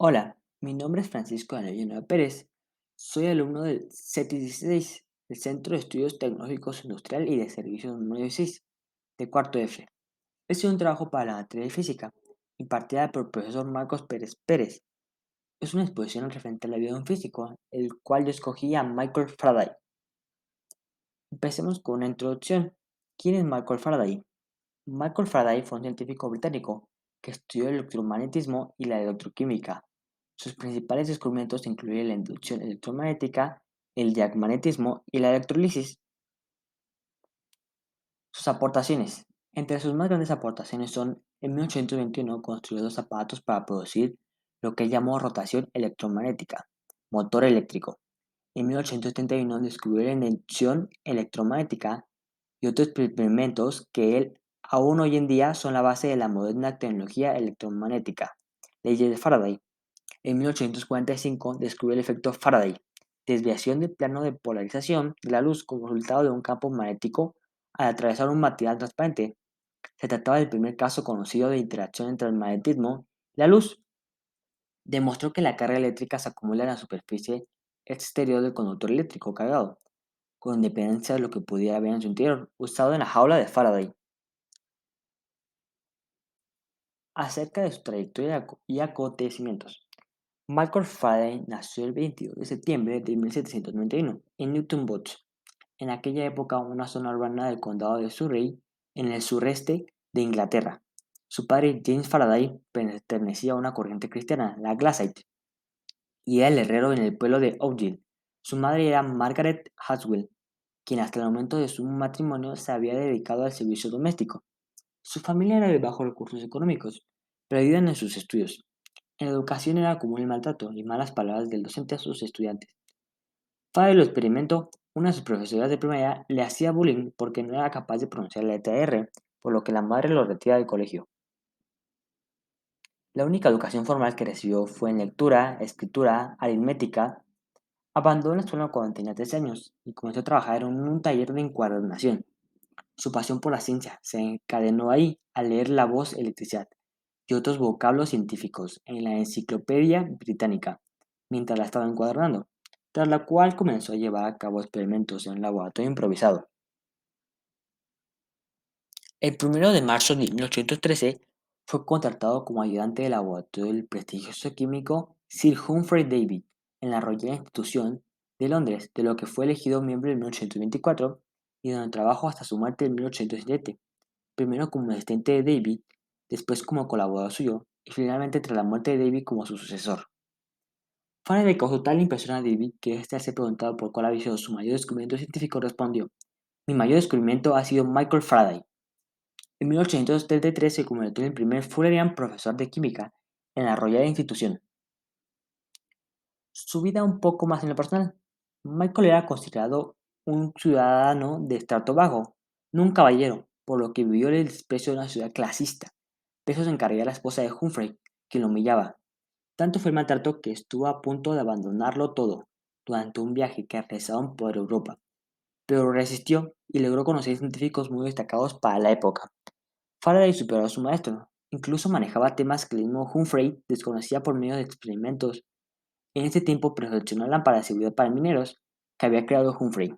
Hola, mi nombre es Francisco de Villanueva Pérez. Soy alumno del CETI 16, el Centro de Estudios Tecnológicos Industrial y de Servicios número 16, de cuarto F. Este es un trabajo para la materia de física, impartida por el profesor Marcos Pérez Pérez. Es una exposición referente a la vida de un físico, el cual yo escogí a Michael Faraday. Empecemos con una introducción. ¿Quién es Michael Faraday? Michael Faraday fue un científico británico que estudió el electromagnetismo y la electroquímica. Sus principales descubrimientos incluyen la inducción electromagnética, el diamagnetismo y la electrólisis. Sus aportaciones. Entre sus más grandes aportaciones son, en 1821 construyó dos aparatos para producir lo que él llamó rotación electromagnética, motor eléctrico. En 1871 descubrió la inducción electromagnética y otros experimentos que él aún hoy en día son la base de la moderna tecnología electromagnética. Leyes de Faraday. En 1845 descubrió el efecto Faraday, desviación del plano de polarización de la luz como resultado de un campo magnético al atravesar un material transparente. Se trataba del primer caso conocido de interacción entre el magnetismo y la luz. Demostró que la carga eléctrica se acumula en la superficie exterior del conductor eléctrico cargado, con independencia de lo que pudiera haber en su interior, usado en la jaula de Faraday. Acerca de su trayectoria y acontecimientos. Michael Faraday nació el 22 de septiembre de 1791 en Newton Butts, en aquella época una zona urbana del condado de Surrey, en el sureste de Inglaterra. Su padre, James Faraday, pertenecía a una corriente cristiana, la Glassite, y era el herrero en el pueblo de Oakville. Su madre era Margaret Haswell, quien hasta el momento de su matrimonio se había dedicado al servicio doméstico. Su familia era de bajos recursos económicos, pero ayudan en sus estudios. En la educación era común el maltrato y malas palabras del docente a sus estudiantes. Faraday lo experimentó. Una de sus profesoras de primaria le hacía bullying porque no era capaz de pronunciar la letra R, por lo que la madre lo retira del colegio. La única educación formal que recibió fue en lectura, escritura, aritmética. Abandonó la escuela cuando tenía 13 años y comenzó a trabajar en un taller de encuadernación. Su pasión por la ciencia se encadenó ahí al leer La Voz Electricidad y otros vocablos científicos en la Enciclopedia Británica, mientras la estaba encuadernando, tras la cual comenzó a llevar a cabo experimentos en un laboratorio improvisado. El 1 de marzo de 1813 fue contratado como ayudante de laboratorio del prestigioso químico Sir Humphrey Davy en la Royal Institution de Londres, de lo que fue elegido miembro en 1824 y donde trabajó hasta su muerte en 1807, primero como asistente de Davy, después como colaborador suyo y finalmente tras la muerte de Davy como su sucesor. Faraday causó tal impresión a Davy que este al ser preguntado por cuál había sido su mayor descubrimiento científico respondió: "Mi mayor descubrimiento ha sido Michael Faraday". En 1833 se convirtió en el primer Fullerian profesor de química en la Royal Institution. Su vida un poco más en lo personal. Michael era considerado un ciudadano de estrato bajo, no un caballero, por lo que vivió el desprecio de una ciudad clasista. De eso se encargaba la esposa de Humphrey, que lo humillaba. Tanto fue el maltrato que estuvo a punto de abandonarlo todo durante un viaje que realizaron por Europa, pero resistió y logró conocer científicos muy destacados para la época. Faraday superó a su maestro, incluso manejaba temas que el mismo Humphrey desconocía por medio de experimentos. En este tiempo perfeccionó lámparas de seguridad para mineros que había creado Humphrey.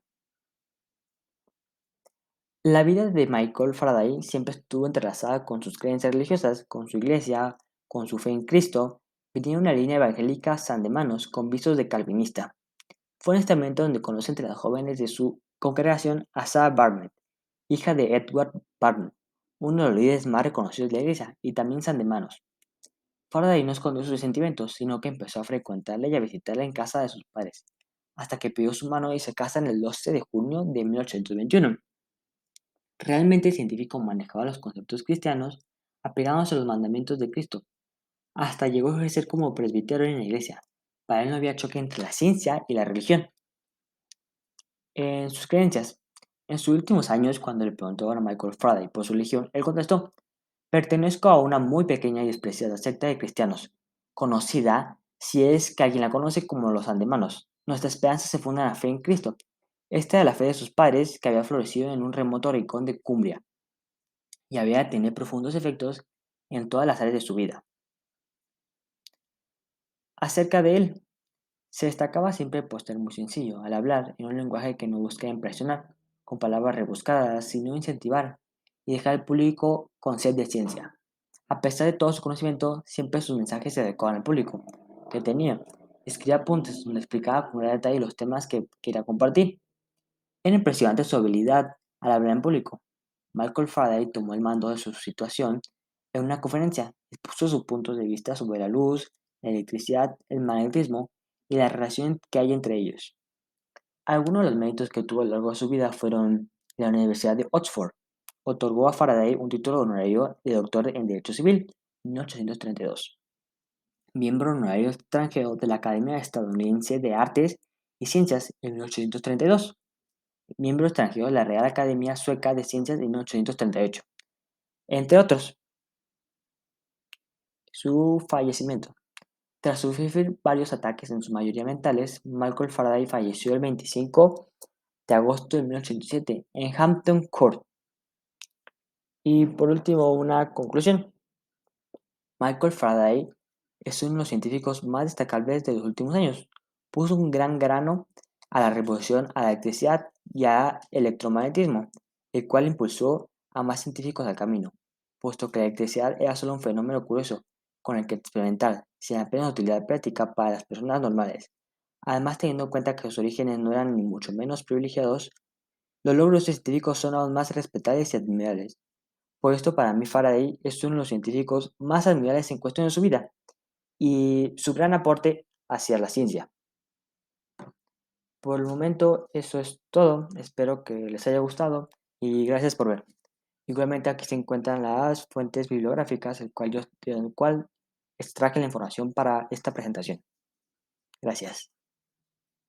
La vida de Michael Faraday siempre estuvo entrelazada con sus creencias religiosas, con su iglesia, con su fe en Cristo, y tenía una línea evangélica san de manos con visos de calvinista. Fue en este momento donde conoce entre las jóvenes de su congregación a Sarah Barnett, hija de Edward Barnett, uno de los líderes más reconocidos de la iglesia, y también san de manos. Faraday no escondió sus sentimientos, sino que empezó a frecuentarla y a visitarla en casa de sus padres, hasta que pidió su mano y se casan el 12 de junio de 1821. Realmente el científico manejaba los conceptos cristianos apegándose a los mandamientos de Cristo. Hasta llegó a ejercer como presbítero en la iglesia. Para él no había choque entre la ciencia y la religión. En sus creencias, en sus últimos años, cuando le preguntó a Michael Faraday por su religión, él contestó: "Pertenezco a una muy pequeña y despreciada secta de cristianos, conocida, si es que alguien la conoce, como los andemanos. Nuestra esperanza se funda en la fe en Cristo. Esta era la fe de sus padres, que había florecido en un remoto rincón de Cumbria y había de tener profundos efectos en todas las áreas de su vida". Acerca de él, se destacaba siempre por ser muy sencillo al hablar en un lenguaje que no busca impresionar, con palabras rebuscadas, sino incentivar y dejar al público con sed de ciencia. A pesar de todo su conocimiento, siempre sus mensajes se adecuaban al público que tenía. Escribía apuntes donde explicaba con gran detalle los temas que quería compartir. Era impresionante su habilidad al hablar en público. Michael Faraday tomó el mando de su situación en una conferencia, expuso sus puntos de vista sobre la luz, la electricidad, el magnetismo y la relación que hay entre ellos. Algunos de los méritos que tuvo a lo largo de su vida fueron la Universidad de Oxford. Otorgó a Faraday un título honorario de doctor en Derecho Civil en 1832. Miembro honorario extranjero de la Academia Estadounidense de Artes y Ciencias en 1832. Miembro extranjero de la Real Academia Sueca de Ciencias en 1838. Entre otros, su fallecimiento. Tras sufrir varios ataques, en su mayoría mentales, Michael Faraday falleció el 25 de agosto de 1807 en Hampton Court. Y por último, una conclusión. Michael Faraday es uno de los científicos más destacables de los últimos años. Puso un gran grano a la revolución a la electricidad y al electromagnetismo, el cual impulsó a más científicos al camino, puesto que la electricidad era solo un fenómeno curioso con el que experimentar, sin apenas utilidad práctica para las personas normales. Además, teniendo en cuenta que sus orígenes no eran ni mucho menos privilegiados, los logros científicos son aún más respetables y admirables. Por esto, para mí, Faraday es uno de los científicos más admirables en cuestión de su vida y su gran aporte hacia la ciencia. Por el momento, eso es todo. Espero que les haya gustado y gracias por ver. Igualmente, aquí se encuentran las fuentes bibliográficas, del cual extraje la información para esta presentación. Gracias.